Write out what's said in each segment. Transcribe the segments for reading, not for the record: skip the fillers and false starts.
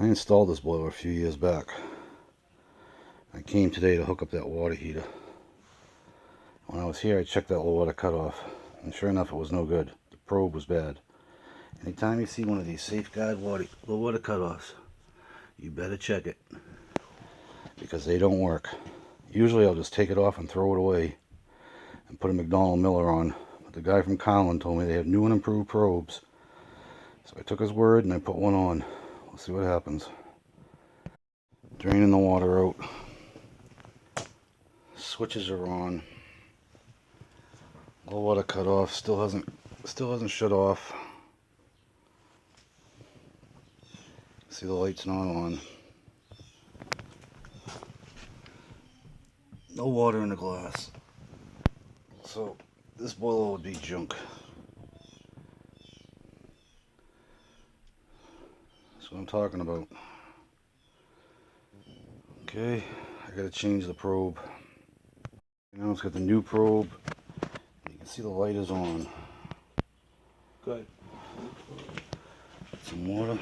I installed this boiler a few years back. I came today to hook up that water heater. When I was here, I checked that low water cutoff, and sure enough, it was no good. The probe was bad. Anytime you see one of these Safeguard low water cutoffs, you better check it, because they don't work. Usually I'll just take it off and throw it away and put a McDonald Miller on, but the guy from Carlin told me they have new and improved probes. So I took his word and I put one on. We'll see what happens. Draining the water out. Switches are on. Low water cutoff still hasn't shut off. See, the light's not on. No water in the glass. So this boiler would be junk. That's what I'm talking about. Okay, I gotta change the probe. Now it's got the new probe. You can see the light is on. Good. Some water.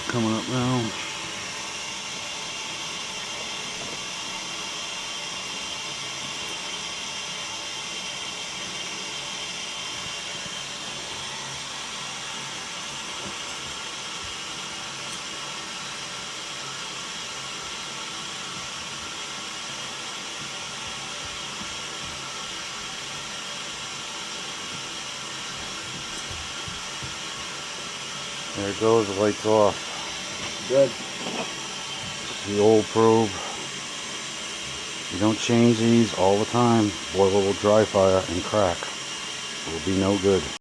Coming up now. There it goes, the light's off. Good. It's the old probe. You don't change these all the time. Boiler will dry fire and crack. It will be no good.